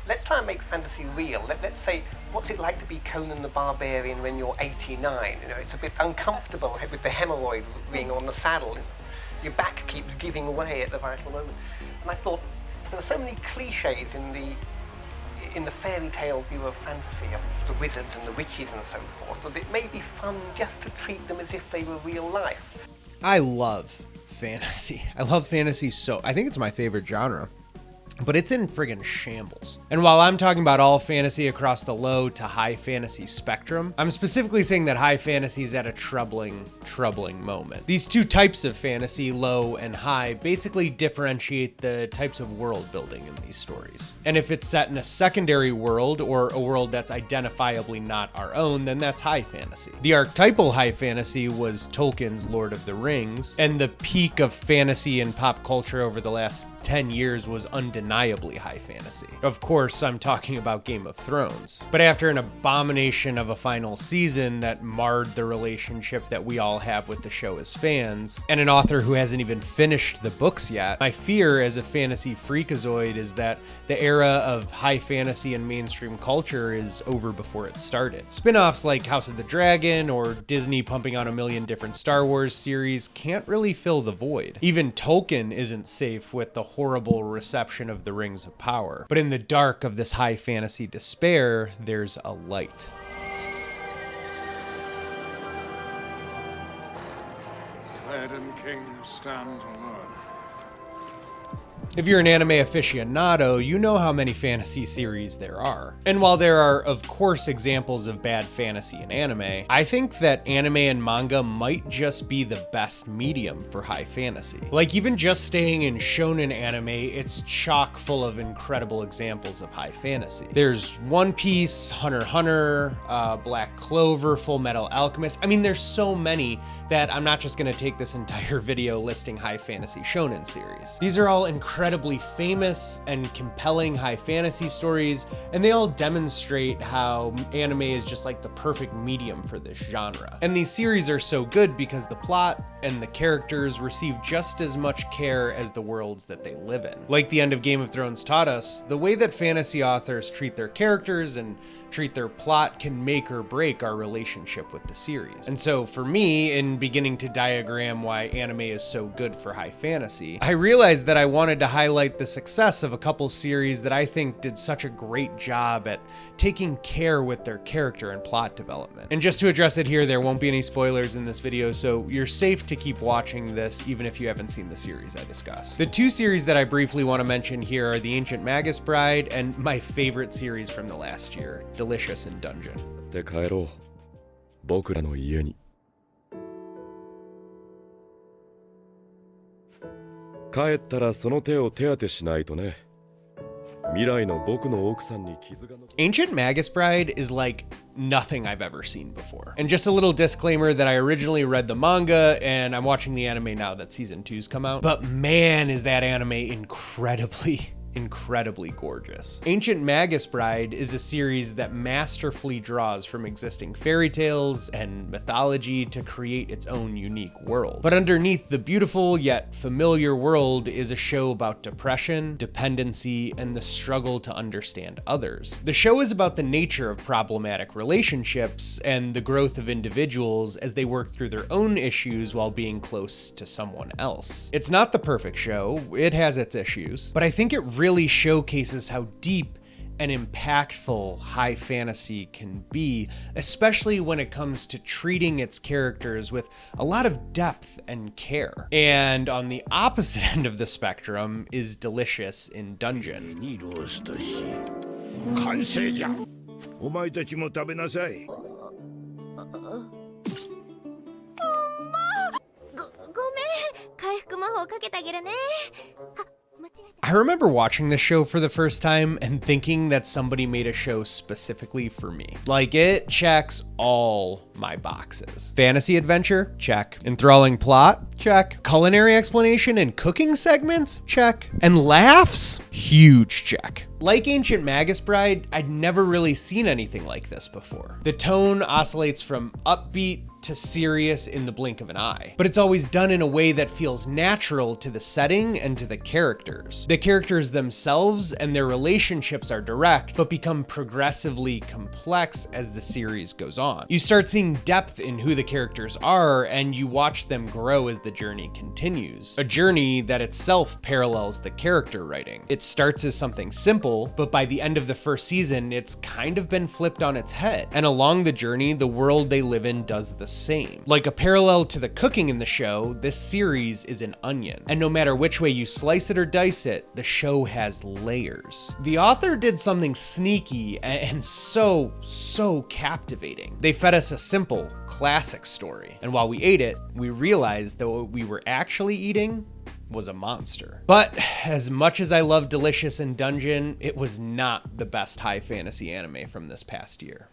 let's try and make fantasy real. Let's say, what's it like to be Conan the Barbarian when you're 89? You know, it's a bit uncomfortable with the hemorrhoid ring on the saddle. Your back keeps giving way at the vital moment. And I thought, there are so many cliches in the fairy tale view of fantasy, of the wizards and the witches and so forth, that it may be fun just to treat them as if they were real life. I love fantasy. I love fantasy I think it's my favorite genre. But it's in friggin' shambles. And while I'm talking about all fantasy across the low to high fantasy spectrum, I'm specifically saying that high fantasy is at a troubling moment. These two types of fantasy, low and high, basically differentiate the types of world building in these stories. And if it's set in a secondary world, or a world that's identifiably not our own, then that's high fantasy. The archetypal high fantasy was Tolkien's Lord of the Rings, and the peak of fantasy and pop culture over the last 10 years was undeniably high fantasy. Of course, I'm talking about Game of Thrones. But after an abomination of a final season that marred the relationship that we all have with the show as fans, and an author who hasn't even finished the books yet, my fear as a fantasy freakazoid is that the era of high fantasy and mainstream culture is over before it started. Spin-offs like House of the Dragon or Disney pumping out a million different Star Wars series can't really fill the void. Even Tolkien isn't safe with the horrible reception of the Rings of Power. But in the dark of this high fantasy despair, there's a light. Frieren King stands alone. If you're an anime aficionado, you know how many fantasy series there are. And while there are, of course, examples of bad fantasy in anime, I think that anime and manga might just be the best medium for high fantasy. Like, even just staying in shonen anime, it's chock full of incredible examples of high fantasy. There's One Piece, Hunter x Hunter, Black Clover, Fullmetal Alchemist. I mean, there's so many that I'm not just gonna take this entire video listing high fantasy shonen series. These are all incredibly famous and compelling high fantasy stories, and they all demonstrate how anime is just like the perfect medium for this genre. And these series are so good because the plot and the characters receive just as much care as the worlds that they live in. Like the end of Game of Thrones taught us, the way that fantasy authors treat their characters and treat their plot can make or break our relationship with the series. And so for me, in beginning to diagram why anime is so good for high fantasy, I realized that I wanted to highlight the success of a couple series that I think did such a great job at taking care with their character and plot development. And just to address it here, there won't be any spoilers in this video, so you're safe to keep watching this even if you haven't seen the series I discuss. The two series that I briefly want to mention here are The Ancient Magus Bride and my favorite series from the last year, Delicious in Dungeon. で帰ろう。僕らの家に。帰ったらその手を手当てしないとね。未来の僕の奥さんに傷が残る。 Ancient Magus Bride is like nothing I've ever seen before. And just a little disclaimer that I originally read the manga and I'm watching the anime now that season 2's come out. But man, is that anime incredibly gorgeous. Ancient Magus Bride is a series that masterfully draws from existing fairy tales and mythology to create its own unique world. But underneath the beautiful yet familiar world is a show about depression, dependency, and the struggle to understand others. The show is about the nature of problematic relationships and the growth of individuals as they work through their own issues while being close to someone else. It's not the perfect show, it has its issues, but I think it really showcases how deep and impactful high fantasy can be, especially when it comes to treating its characters with a lot of depth and care. And on the opposite end of the spectrum is Delicious in Dungeon. 完成じゃ。お前たちも食べなさい。ごめん、回復魔法かけてあげるね。I remember watching this show for the first time and thinking that somebody made a show specifically for me. Like, it checks all my boxes. Fantasy adventure? Check. Enthralling plot? Check. Culinary explanation and cooking segments? Check. And laughs? Huge check. Like Ancient Magus Bride, I'd never really seen anything like this before. The tone oscillates from upbeat to serious in the blink of an eye. But it's always done in a way that feels natural to the setting and to the characters. The characters themselves and their relationships are direct, but become progressively complex as the series goes on. You start seeing depth in who the characters are, and you watch them grow as the journey continues. A journey that itself parallels the character writing. It starts as something simple, but by the end of the first season, it's kind of been flipped on its head. And along the journey, the world they live in does the same. Like a parallel to the cooking in the show, this series is an onion. And no matter which way you slice it or dice it, the show has layers. The author did something sneaky and so captivating. They fed us a simple, classic story. And while we ate it, we realized that what we were actually eating was a monster. But as much as I love Delicious and Dungeon, it was not the best high fantasy anime from this past year.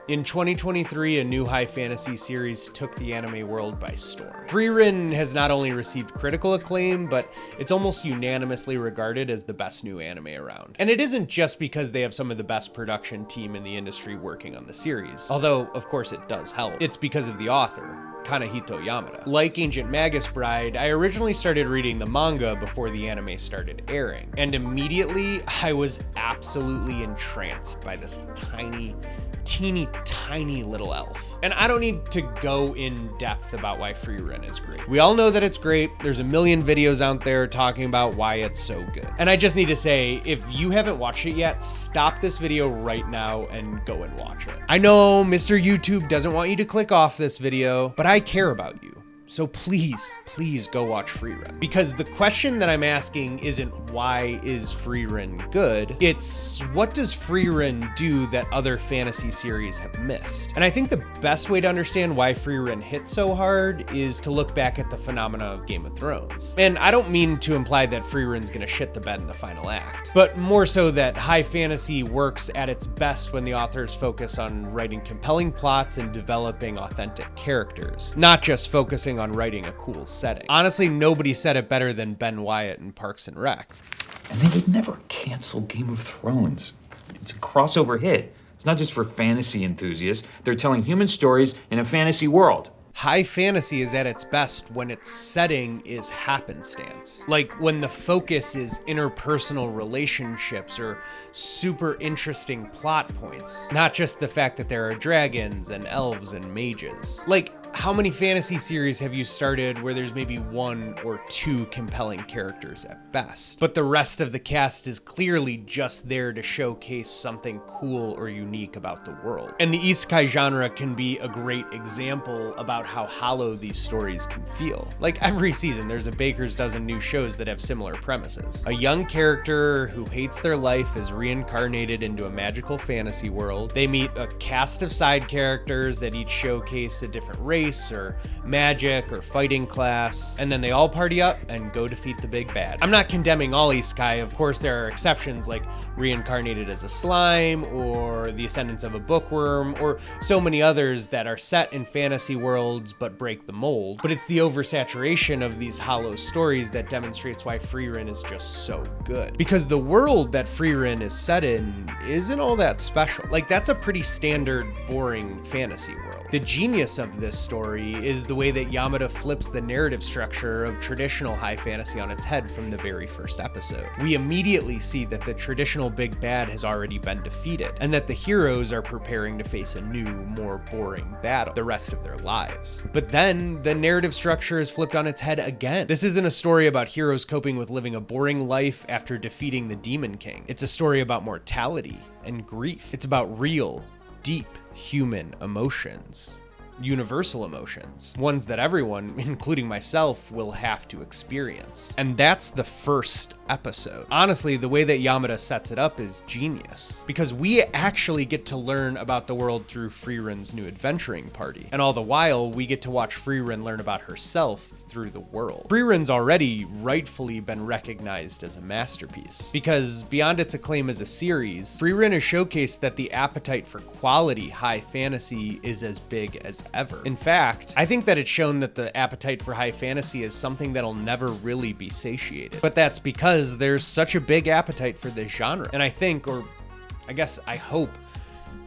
In 2023, a new high fantasy series took the anime world by storm. Frieren has not only received critical acclaim, but it's almost unanimously regarded as the best new anime around. And it isn't just because they have some of the best production team in the industry working on the series, although of course it does help. It's because of the author, Kanehito Yamada. Like Ancient Magus Bride, I originally started reading the manga before the anime started airing, and immediately I was absolutely entranced by this teeny tiny little elf. And I don't need to go in depth about why Frieren is great. We all know that it's great. There's a million videos out there talking about why it's so good. And I just need to say, if you haven't watched it yet, stop this video right now and go and watch it. I know Mr. YouTube doesn't want you to click off this video, but I care about you. So please go watch Frieren. Because the question that I'm asking isn't why is Frieren good? It's what does Frieren do that other fantasy series have missed? And I think the best way to understand why Frieren hit so hard is to look back at the phenomena of Game of Thrones. And I don't mean to imply that Frieren's gonna shit the bed in the final act, but more so that high fantasy works at its best when the authors focus on writing compelling plots and developing authentic characters, not just focusing on writing a cool setting. Honestly, nobody said it better than Ben Wyatt in Parks and Rec. And they would never cancel Game of Thrones. It's a crossover hit. It's not just for fantasy enthusiasts. They're telling human stories in a fantasy world. High fantasy is at its best when its setting is happenstance. Like when the focus is interpersonal relationships or super interesting plot points. Not just the fact that there are dragons and elves and mages. Like, how many fantasy series have you started where there's maybe one or two compelling characters at best, but the rest of the cast is clearly just there to showcase something cool or unique about the world? And the isekai genre can be a great example about how hollow these stories can feel. Like every season, there's a baker's dozen new shows that have similar premises. A young character who hates their life is reincarnated into a magical fantasy world. They meet a cast of side characters that each showcase a different race or magic or fighting class, and then they all party up and go defeat the big bad. I'm not condemning all isekai, of course there are exceptions like Reincarnated as a Slime or The Ascendance of a Bookworm or so many others that are set in fantasy worlds but break the mold, but it's the oversaturation of these hollow stories that demonstrates why Frieren is just so good. Because the world that Frieren is set in isn't all that special. Like that's a pretty standard, boring fantasy world. The genius of this story is the way that Yamada flips the narrative structure of traditional high fantasy on its head from the very first episode. We immediately see that the traditional big bad has already been defeated, and that the heroes are preparing to face a new, more boring battle the rest of their lives. But then, the narrative structure is flipped on its head again. This isn't a story about heroes coping with living a boring life after defeating the Demon King. It's a story about mortality and grief. It's about real, deep, human emotions. Universal emotions, ones that everyone, including myself, will have to experience. And that's the first episode. Honestly, the way that Yamada sets it up is genius, because we actually get to learn about the world through Frieren's new adventuring party, and all the while we get to watch Frieren learn about herself through the world. Frieren's already rightfully been recognized as a masterpiece, because beyond its acclaim as a series, Frieren has showcased that the appetite for quality high fantasy is as big as ever. In fact, I think that it's shown that the appetite for high fantasy is something that'll never really be satiated. But that's because there's such a big appetite for this genre. And I think, or I guess I hope,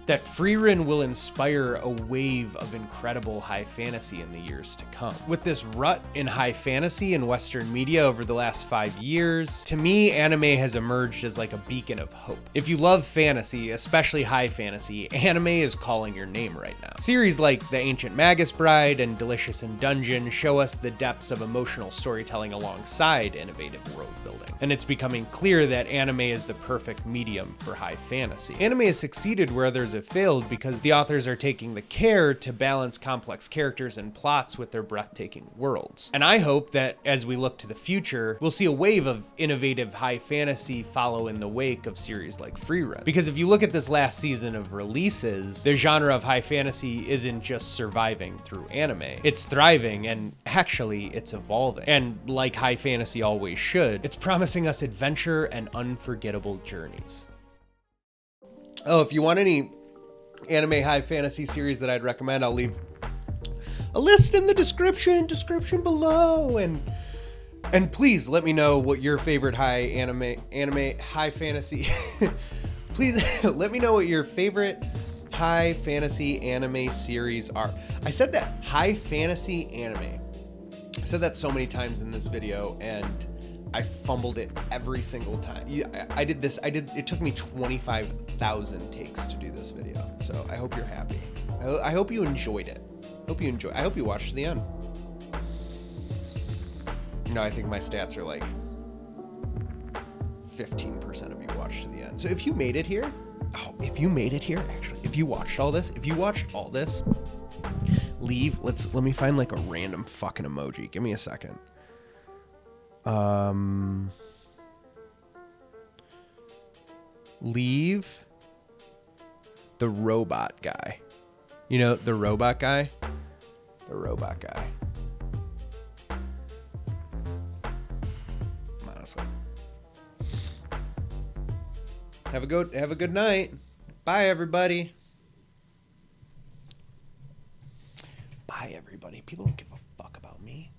that Frieren will inspire a wave of incredible high fantasy in the years to come. With this rut in high fantasy in Western media over the last 5 years, to me, anime has emerged as like a beacon of hope. If you love fantasy, especially high fantasy, anime is calling your name right now. Series like The Ancient Magus Bride and Delicious in Dungeon show us the depths of emotional storytelling alongside innovative world building. And it's becoming clear that anime is the perfect medium for high fantasy. Anime has succeeded where others have failed because the authors are taking the care to balance complex characters and plots with their breathtaking worlds. And I hope that as we look to the future, we'll see a wave of innovative high fantasy follow in the wake of series like Frieren. Because if you look at this last season of releases, the genre of high fantasy isn't just surviving through anime. It's thriving, and actually it's evolving. And like high fantasy always should, it's promising us adventure and unforgettable journeys. Oh, if you want any anime high fantasy series that I'd recommend, I'll leave a list in the description below, and please let me know what your favorite anime high fantasy please let me know what your favorite high fantasy anime series are. I said that, high fantasy anime. I said that so many times in this video, and I fumbled it every single time. It took me 25,000 takes to do this video. So I hope you're happy. I hope you enjoyed it. I hope you watched to the end. No, I think my stats are like 15% of you watched to the end. So if you made it here, actually, if you watched all this, leave. Let me find like a random fucking emoji. Give me a second. Leave the robot guy. You know, the robot guy? The robot guy. Honestly. Have a good night. Bye, everybody. Bye, everybody. People don't give a fuck about me.